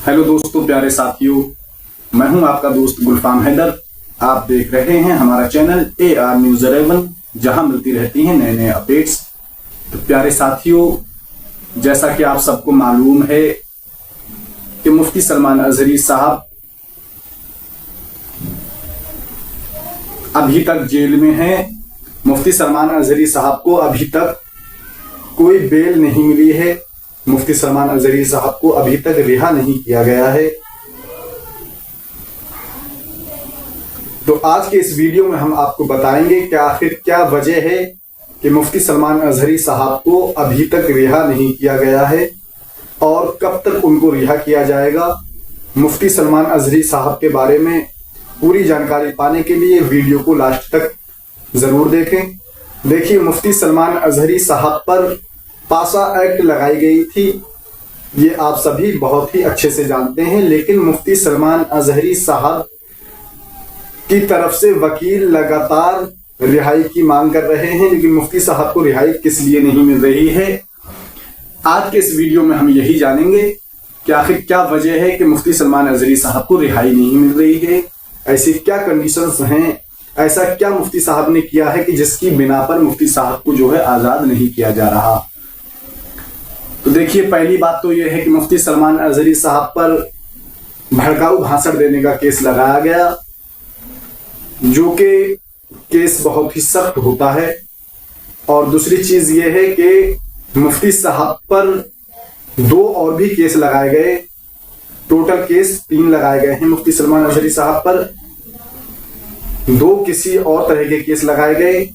Hello दोस्तों, प्यारे साथियों, मैं हूं आपका दोस्त गुलफाम हैदर। आप देख रहे हैं हमारा चैनल AR न्यूज़ 11, जहां मिलती रहती हैं नए नए अपडेट्स। तो प्यारे साथियों, जैसा कि आप सबको मालूम है कि मुफ्ती सलमान अजहरी साहब अभी तक जेल में हैं। मुफ्ती सलमान अजहरी साहब को अभी तक कोई बेल नहीं मिली है। मुफ्ती सलमान अजहरी साहब को अभी तक रिहा नहीं किया गया है। तो आज के इस वीडियो में हम आपको बताएंगे कि आखिर क्या वजह है कि मुफ्ती सलमान अजहरी साहब को अभी तक रिहा नहीं किया गया है और कब तक उनको रिहा किया जाएगा। मुफ्ती सलमान अजहरी साहब के बारे में पूरी जानकारी पाने के लिए वीडियो को लास्ट तक जरूर देखें। देखिए, मुफ्ती सलमान अजहरी साहब पर पासा एक्ट लगाई गई थी, ये आप सभी बहुत ही अच्छे से जानते हैं। लेकिन मुफ्ती सलमान अजहरी साहब की तरफ से वकील लगातार रिहाई की मांग कर रहे हैं, लेकिन मुफ्ती साहब को रिहाई किस लिए नहीं मिल रही है। आज के इस वीडियो में हम यही जानेंगे कि आखिर क्या वजह है कि मुफ्ती सलमान अजहरी साहब को रिहाई नहीं मिल रही है। ऐसी क्या कंडीशंस हैं, ऐसा क्या मुफ्ती साहब ने किया है कि जिसकी बिना पर मुफ्ती साहब को जो है आजाद नहीं किया जा रहा। तो देखिए, पहली बात तो यह है कि मुफ्ती सलमान अजहरी साहब पर भड़काऊ भाषण देने का केस लगाया गया, जो कि केस बहुत ही सख्त होता है। और दूसरी चीज यह है कि मुफ्ती साहब पर 2 और भी केस लगाए गए। टोटल केस 3 लगाए गए हैं मुफ्ती सलमान अजहरी साहब पर। 2 किसी और तरह के केस लगाए गए।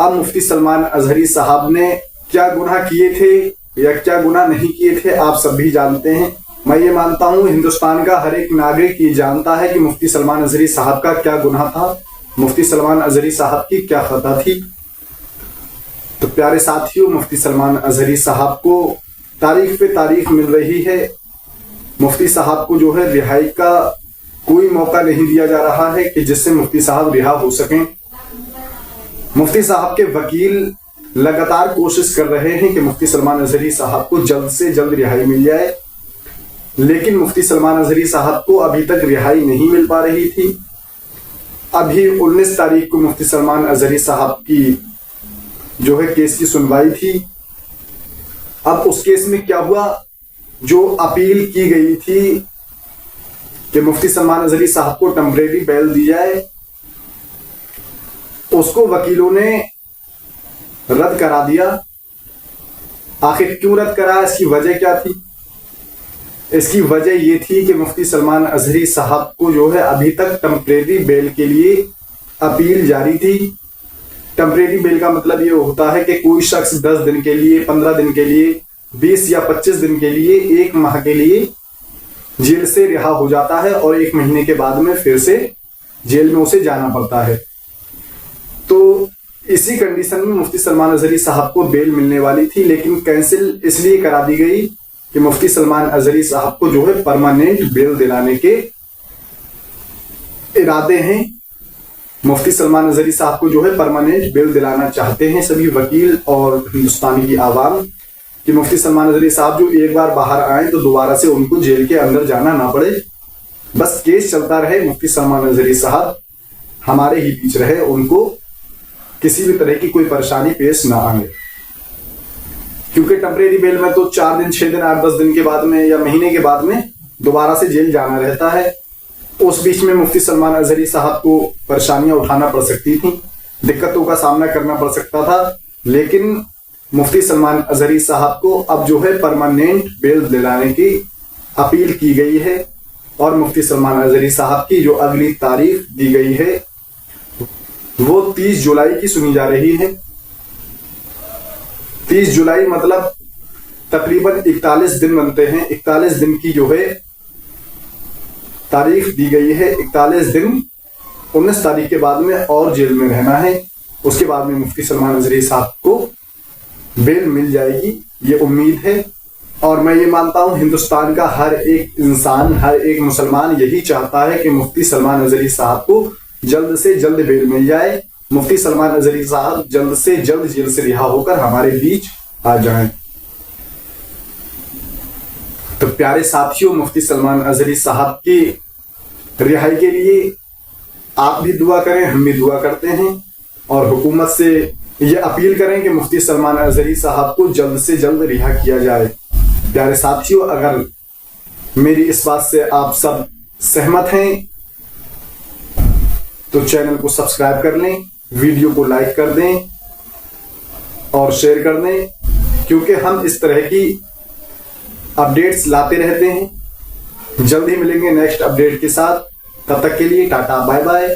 अब मुफ्ती सलमान अजहरी साहब ने क्या गुनाह किए थे या क्या गुनाह नहीं किए थे, आप सब भी जानते हैं। मैं ये मानता हूं हिंदुस्तान का हर एक नागरिक ये जानता है कि मुफ्ती सलमान अजहरी साहब का क्या गुनाह था, मुफ्ती सलमान अजहरी साहब की क्या खता थी। तो प्यारे साथियों, मुफ्ती सलमान अजहरी साहब को तारीख पे तारीख मिल रही है। मुफ्ती साहब को जो है रिहाई का कोई मौका नहीं दिया जा रहा है कि जिससे मुफ्ती साहब रिहा हो सकें। मुफ्ती साहब के वकील लगातार कोशिश कर रहे हैं कि मुफ्ती सलमान अजहरी साहब को जल्द से जल्द रिहाई मिल जाए, लेकिन मुफ्ती सलमान अजहरी साहब को अभी तक रिहाई नहीं मिल पा रही थी। अभी 19 तारीख को मुफ्ती सलमान अजहरी साहब की जो है केस की सुनवाई थी। अब उस केस में क्या हुआ, जो अपील की गई थी कि मुफ्ती सलमान अजहरी साहब को टेम्परेरी बेल दी जाए, उसको वकीलों ने रद्द करा दिया। आखिर क्यों रद्द करा, इसकी वजह क्या थी? इसकी वजह यह थी कि मुफ्ती सलमान अजहरी साहब को जो है अभी तक टेम्परेरी बेल के लिए अपील जारी थी। टेम्परेरी बेल का मतलब ये होता है कि कोई शख्स 10 दिन के लिए, 15 दिन के लिए, 20 या 25 दिन के लिए, 1 माह के लिए जेल से रिहा हो जाता है और 1 महीने के बाद में फिर से जेल में उसे जाना पड़ता है। तो इसी कंडीशन में मुफ्ती सलमान अजहरी साहब को बेल मिलने वाली थी, लेकिन कैंसिल इसलिए करा दी गई कि मुफ्ती सलमान अजहरी साहब को जो है परमानेंट बेल दिलाने के इरादे हैं। मुफ्ती सलमान अजहरी साहब को जो है परमानेंट बेल दिलाना चाहते हैं सभी वकील और हिंदुस्तान की आवाम, कि मुफ्ती सलमान अजहरी साहब जो एक बार बाहर आए तो दोबारा से उनको जेल के अंदर जाना ना पड़े, बस केस चलता रहे, मुफ्ती सलमान अजहरी साहब हमारे ही बीच रहे, उनको किसी भी तरह की कोई परेशानी पेश ना आए। क्योंकि टेम्परेरी बेल में तो 4 दिन, 6 दिन, 8-10 दिन के बाद में या महीने के बाद में दोबारा से जेल जाना रहता है। उस बीच में मुफ्ती सलमान अजहरी साहब को परेशानियां उठाना पड़ सकती थी, दिक्कतों का सामना करना पड़ सकता था। लेकिन मुफ्ती सलमान अजहरी साहब को अब जो है परमानेंट बेल दिलाने की अपील की गई है और मुफ्ती सलमान अजहरी साहब की जो अगली तारीख दी गई है वो 30 जुलाई की सुनी जा रही है। 30 जुलाई मतलब तकरीबन 41 दिन बनते हैं। 41 दिन की जो है तारीख दी गई है। 41 दिन 19 तारीख के बाद में और जेल में रहना है। उसके बाद में मुफ्ती सलमान अजहरी साहब को बेल मिल जाएगी, ये उम्मीद है। और मैं ये मानता हूं हिंदुस्तान का हर एक इंसान, हर एक मुसलमान यही चाहता है कि मुफ्ती सलमान अजहरी साहब को जल्द से जल्द बेल मिल जाए, मुफ्ती सलमान अजहरी साहब जल्द से जल्द जेल से रिहा होकर हमारे बीच आ जाएं। तो प्यारे साथियों, मुफ्ती सलमान अजहरी साहब की रिहाई के लिए आप भी दुआ करें, हम भी दुआ करते हैं और हुकूमत से ये अपील करें कि मुफ्ती सलमान अजहरी साहब को जल्द से जल्द रिहा किया जाए। प्यारे साथियों, अगर मेरी इस बात से आप सब सहमत हैं तो चैनल को सब्सक्राइब कर लें, वीडियो को लाइक कर दें और शेयर कर दें, क्योंकि हम इस तरह की अपडेट्स लाते रहते हैं। जल्द ही मिलेंगे नेक्स्ट अपडेट के साथ। तब तक के लिए टाटा बाय बाय।